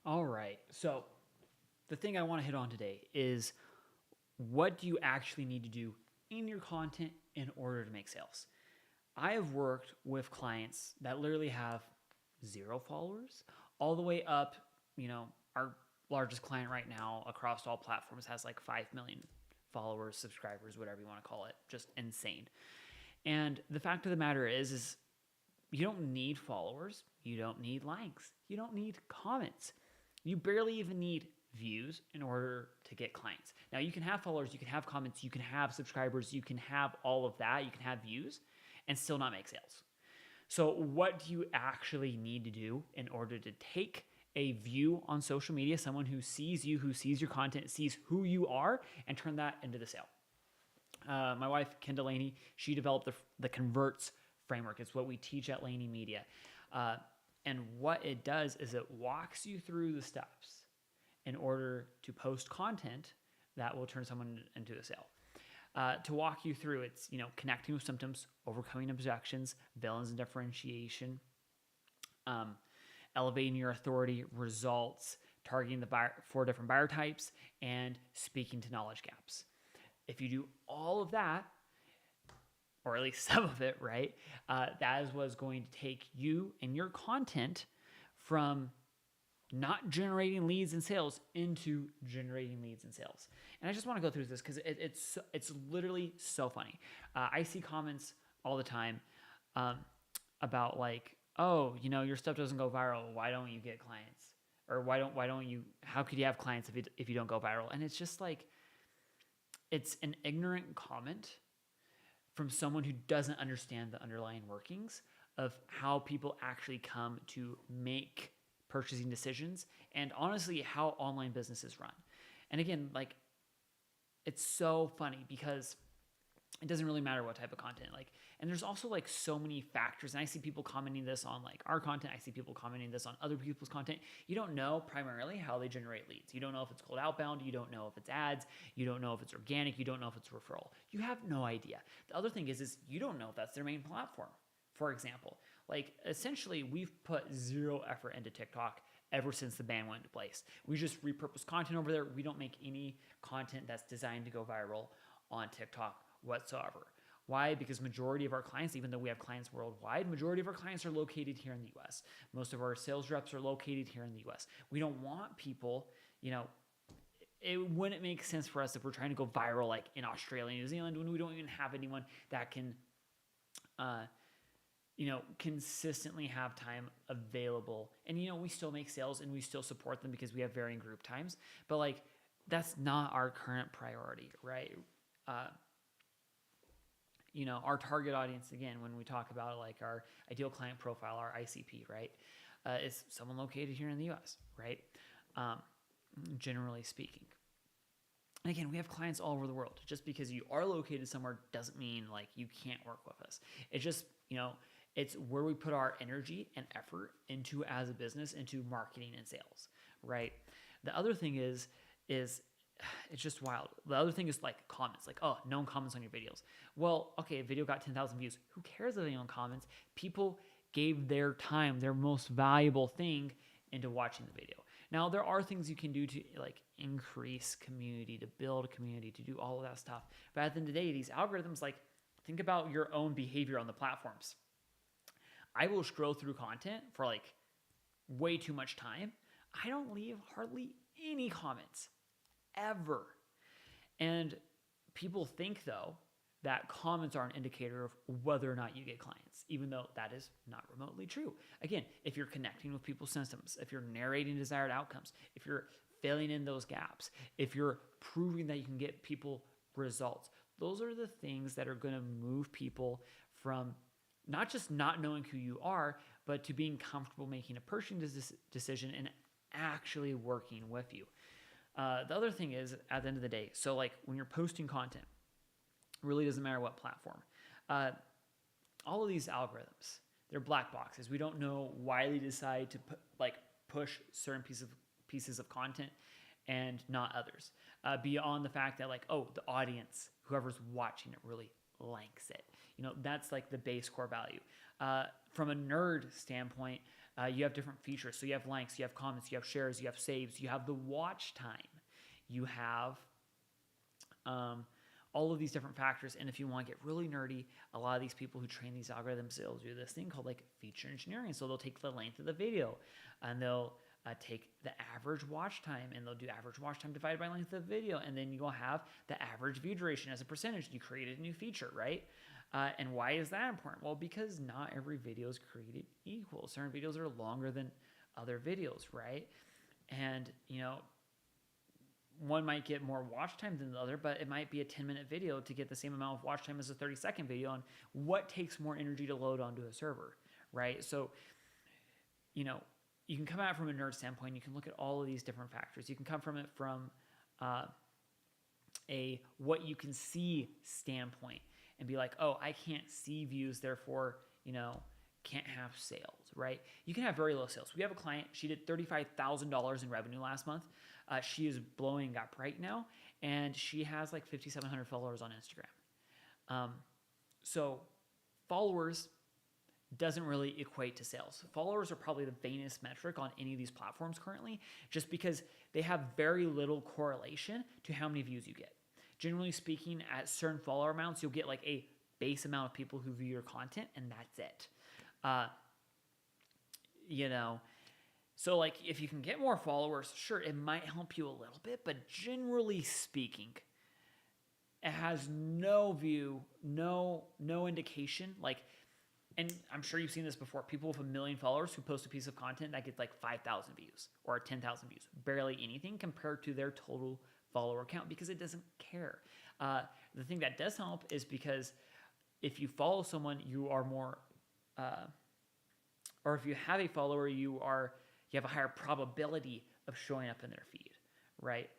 All right. So, the thing I want to hit on today is what do you actually need to do in your content in order to make sales? I have worked with clients that literally have 0 followers all the way up, our largest client right now across all platforms has like 5 million followers, subscribers, whatever you want to call it. Just insane. And the fact of the matter is you don't need followers, you don't need likes, you don't need comments. You barely even need views in order to get clients. Now, you can have followers, you can have comments, you can have subscribers, you can have all of that, you can have views and still not make sales. So, what do you actually need to do in order to take a view on social media, someone who sees you, who sees your content, sees who you are, and turn that into the sale? My wife, Ken Delaney, she developed the Converts framework. It's what we teach at Laney Media. And what it does is it walks you through the steps in order to post content that will turn someone into a sale. To walk you through, it's connecting with symptoms, overcoming objections, villains and differentiation, elevating your authority, results, targeting the 4 different buyer types, and speaking to knowledge gaps. If you do all of that, or at least some of it, right, that is what's going to take you and your content from not generating leads and sales into generating leads and sales. And I just want to go through this because it's literally so funny. I see comments all the time about like, oh, your stuff doesn't go viral. Why don't you get clients? Or why don't you? How could you have clients if you don't go viral? And it's just like, it's an ignorant comment from someone who doesn't understand the underlying workings of how people actually come to make purchasing decisions and honestly how online businesses run. And again, like, it's so funny because it doesn't really matter what type of content, and there's also like so many factors. And I see people commenting this on like our content, I see people commenting this on other people's content. You don't know primarily how they generate leads. You don't know if it's cold outbound, you don't know if it's ads, you don't know if it's organic, you don't know if it's referral. You have no idea. The other thing is you don't know if that's their main platform. For example, like, essentially we've put 0 effort into TikTok ever since the ban went into place. We just repurpose content over there. We don't make any content that's designed to go viral on TikTok whatsoever. Why? Because majority of our clients, even though we have clients worldwide, majority of our clients are located here in the US. Most of our sales reps are located here in the US. We don't want people, it wouldn't make sense for us if we're trying to go viral like in Australia, New Zealand, when we don't even have anyone that can consistently have time available. And, we still make sales and we still support them because we have varying group times. But like, that's not our current priority, right? Our target audience, again, when we talk about like our ideal client profile, our ICP, right, is someone located here in the US, right? Generally speaking. And again, we have clients all over the world. Just because you are located somewhere doesn't mean like you can't work with us. It's just, it's where we put our energy and effort into as a business, into marketing and sales, right? The other thing is it's just wild. The other thing is like comments, like, oh, no one comments on your videos. Well, okay, a video got 10,000 views. Who cares if anyone comments? People gave their time, their most valuable thing, into watching the video. Now, there are things you can do to like increase community, to build a community, to do all of that stuff. But at the end of the day, these algorithms, like, think about your own behavior on the platforms. I will scroll through content for like way too much time. I don't leave hardly any comments ever. And people think, though, that comments are an indicator of whether or not you get clients, even though that is not remotely true. Again, if you're connecting with people's systems, if you're narrating desired outcomes, if you're filling in those gaps, if you're proving that you can get people results, those are the things that are going to move people from not just not knowing who you are, but to being comfortable making a purchasing decision and actually working with you. The other thing is, at the end of the day, so like when you're posting content, really doesn't matter what platform. All of these algorithms, they're black boxes. We don't know why they decide to push certain pieces of content and not others. Beyond the fact that like, oh, the audience, whoever's watching it, really likes it. That's like the base core value. From a nerd standpoint, You have different features. So you have likes, you have comments, you have shares, you have saves, you have the watch time, you have all of these different factors. And if you want to get really nerdy, a lot of these people who train these algorithms, they'll do this thing called like feature engineering. So they'll take the length of the video and they'll take the average watch time, and they'll do average watch time divided by length of the video. And then you'll have the average view duration as a percentage. You created a new feature, right? And why is that important? Well, because not every video is created equal. Certain videos are longer than other videos, right? And, one might get more watch time than the other, but it might be a 10-minute video to get the same amount of watch time as a 30-second video. And what takes more energy to load onto a server, right? So, you can come at it from a nerd standpoint. You can look at all of these different factors. You can come from it from a what you can see standpoint and be like, oh, I can't see views, therefore, can't have sales, right? You can have very low sales. We have a client, she did $35,000 in revenue last month. She is blowing up right now, and she has like 5,700 followers on Instagram. So followers doesn't really equate to sales. Followers are probably the vainest metric on any of these platforms currently, just because they have very little correlation to how many views you get. Generally speaking, at certain follower amounts, you'll get like a base amount of people who view your content, and that's it. So like if you can get more followers, sure, it might help you a little bit, but generally speaking, it has no view, no indication. And I'm sure you've seen this before. People with 1 million followers who post a piece of content that gets like 5,000 views or 10,000 views, barely anything compared to their total follower count, because it doesn't care. The thing that does help is because if you follow someone, you are more, or if you have a follower, you have a higher probability of showing up in their feed, right?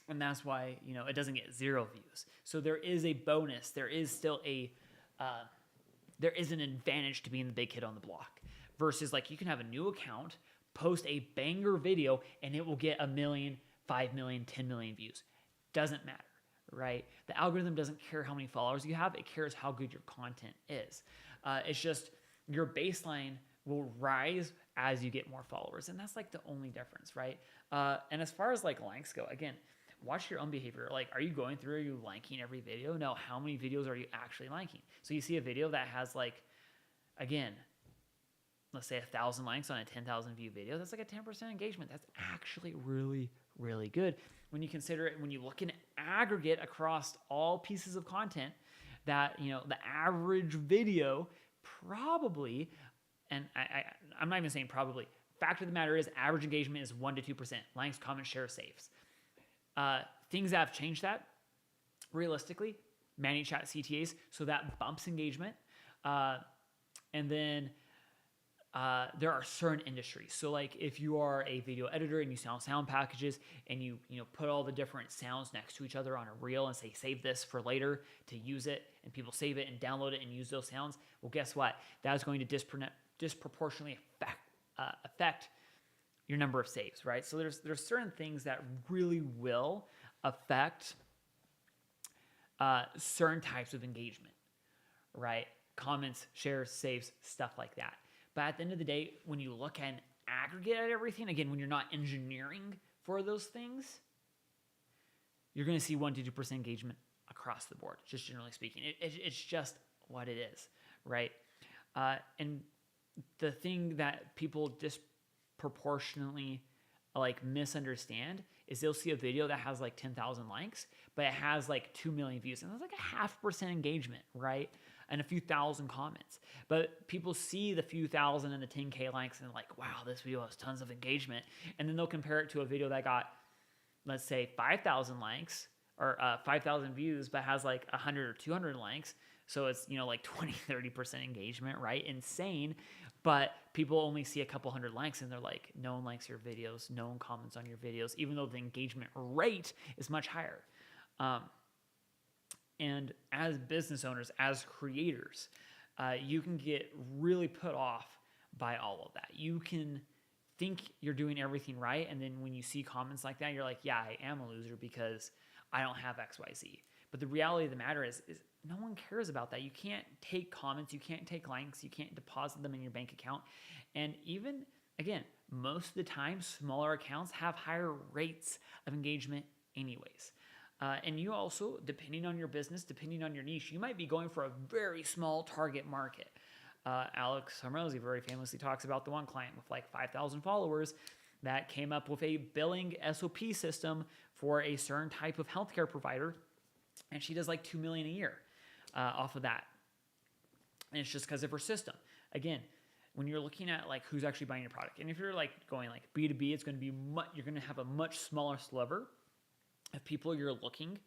And that's why, it doesn't get 0 views. So there is a bonus. There is still there is an advantage to being the big kid on the block versus like you can have a new account, post a banger video, and it will get 1 million, 5 million, 10 million views. Doesn't matter, right? The algorithm doesn't care how many followers you have. It cares how good your content is. It's just your baseline will rise as you get more followers. And that's like the only difference, right? And as far as like likes go, again, watch your own behavior. Like, are you going through, are you liking every video? No, how many videos are you actually liking? So you see a video that has like, again, let's say 1,000 likes on a 10,000 view video, that's like a 10% engagement. That's actually really, really good. When you consider it, when you look in aggregate across all pieces of content, that, the average video probably, and I'm not even saying probably, fact of the matter is average engagement is 1 to 2%. Likes, comments, shares, saves. Things that have changed that, realistically, ManyChat CTAs, so that bumps engagement. And then there are certain industries. So like if you are a video editor and you sell sound packages and you put all the different sounds next to each other on a reel and say, save this for later to use it, and people save it and download it and use those sounds, well, guess what? That is going to disproportionately affect your number of saves, right? So there's certain things that really will affect certain types of engagement, right? Comments, shares, saves, stuff like that. But at the end of the day, when you look at aggregate at everything, again, when you're not engineering for those things, you're going to see 1 to 2% engagement across the board, just generally speaking. It's just what it is, right? And the thing that people disproportionately misunderstand is they'll see a video that has like 10,000 likes, but it has like 2 million views, and that's like a 0.5% engagement, right? And a few thousand comments. But people see the few thousand and the 10K likes and they're like, wow, this video has tons of engagement. And then they'll compare it to a video that got, let's say, 5,000 likes or 5,000 views, but has like 100 or 200 likes. So it's, like 20, 30% engagement, right? Insane. But people only see a couple hundred likes and they're like, no one likes your videos, no one comments on your videos, even though the engagement rate is much higher. And as business owners, as creators, you can get really put off by all of that. You can think you're doing everything right, and then when you see comments like that, you're like, yeah, I am a loser because I don't have XYZ. But the reality of the matter is no one cares about that. You can't take comments, you can't take likes, you can't deposit them in your bank account. And even, again, most of the time, smaller accounts have higher rates of engagement anyways. And you also, depending on your business, depending on your niche, you might be going for a very small target market. Alex Hormozi very famously talks about the one client with like 5,000 followers that came up with a billing SOP system for a certain type of healthcare provider, and she does like $2 million a year off of that. And it's just because of her system. Again, when you're looking at like who's actually buying your product, and if you're like going like B2B, it's going to be you're going to have a much smaller sliver of people you're looking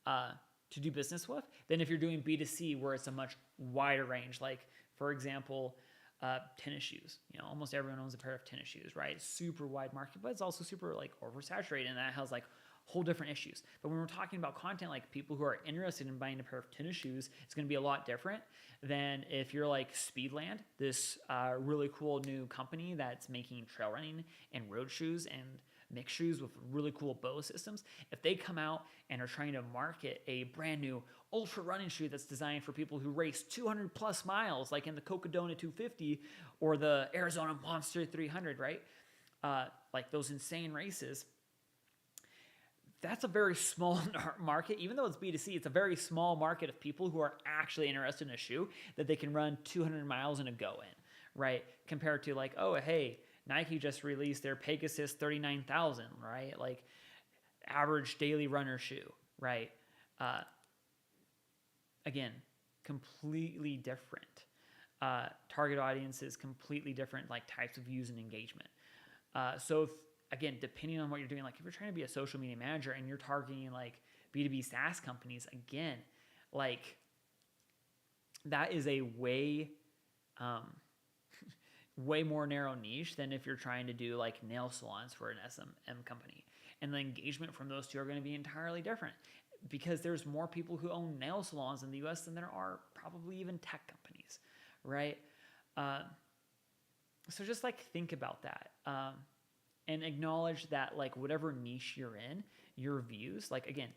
to do business with than if you're doing B2C, where it's a much wider range. Like, for example, tennis shoes. Almost everyone owns a pair of tennis shoes, right? Super wide market, but it's also super like oversaturated, and that has like whole different issues. But when we're talking about content, like people who are interested in buying a pair of tennis shoes, it's going to be a lot different than if you're like Speedland, this really cool new company that's making trail running and road shoes and mixed shoes with really cool bow systems. If they come out and are trying to market a brand new ultra running shoe that's designed for people who race 200 plus miles, like in the Cocodona 250 or the Arizona Monster 300, right? Like those insane races, that's a very small market. Even though it's B2C, it's a very small market of people who are actually interested in a shoe that they can run 200 miles in a go in, right? Compared to like, oh, hey, Nike just released their Pegasus 39,000, right? Like average daily runner shoe, right? Again, completely different. Target audiences, completely different, like types of views and engagement. So if, again, depending on what you're doing, like if you're trying to be a social media manager and you're targeting like B2B SaaS companies, again, like that is a way more narrow niche than if you're trying to do like nail salons for an SMM company. And the engagement from those two are going to be entirely different because there's more people who own nail salons in the US than there are probably even tech companies, right? So just like think about that. And acknowledge that like whatever niche you're in, your views, like again,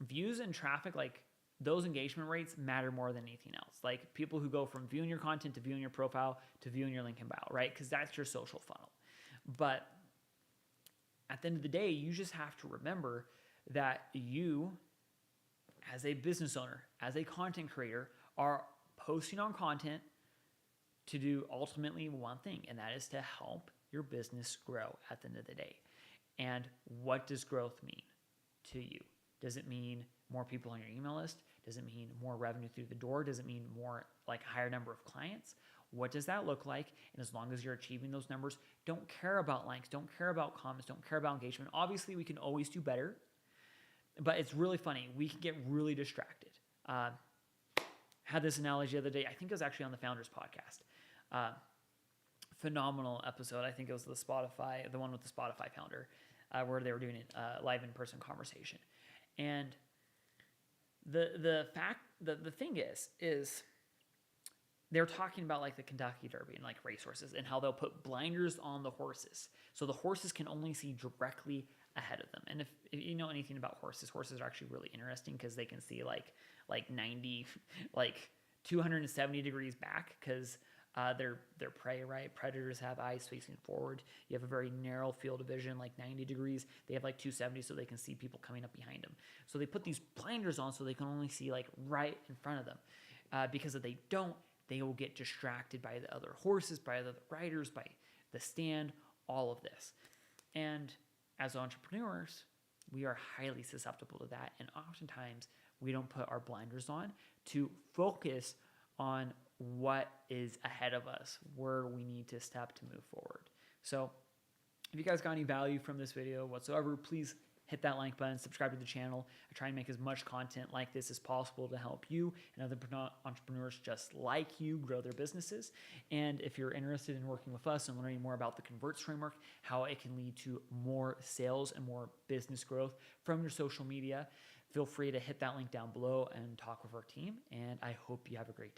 views and traffic, like those engagement rates matter more than anything else. Like people who go from viewing your content to viewing your profile to viewing your link in bio, right? Because that's your social funnel. But at the end of the day, you just have to remember that you, as a business owner, as a content creator, are posting on content to do ultimately one thing, and that is to help your business grow at the end of the day. And what does growth mean to you? Does it mean more people on your email list? Does it mean more revenue through the door? Does it mean more, like a higher number of clients? What does that look like? And as long as you're achieving those numbers, don't care about likes, don't care about comments, don't care about engagement. Obviously, we can always do better, but it's really funny. We can get really distracted. Had this analogy the other day. I think it was actually on the Founders podcast. Phenomenal episode. I think it was the one with the Spotify founder, where they were doing a live in-person conversation. And the thing is they're talking about like the Kentucky Derby and like racehorses and how they'll put blinders on the horses so the horses can only see directly ahead of them. And if you know anything about horses are actually really interesting because they can see like 90, like 270 degrees back because they're prey, right? Predators have eyes facing forward. You have a very narrow field of vision, like 90 degrees. They have like 270 so they can see people coming up behind them. So they put these blinders on so they can only see like right in front of them. Because if they don't, they will get distracted by the other horses, by the riders, by the stand, all of this. And as entrepreneurs, we are highly susceptible to that. And oftentimes we don't put our blinders on to focus on what is ahead of us, where we need to step to move forward. So if you guys got any value from this video whatsoever, please hit that like button, subscribe to the channel. I try and make as much content like this as possible to help you and other entrepreneurs just like you grow their businesses. And if you're interested in working with us and learning more about the Converts framework, how it can lead to more sales and more business growth from your social media, feel free to hit that link down below and talk with our team. And I hope you have a great day.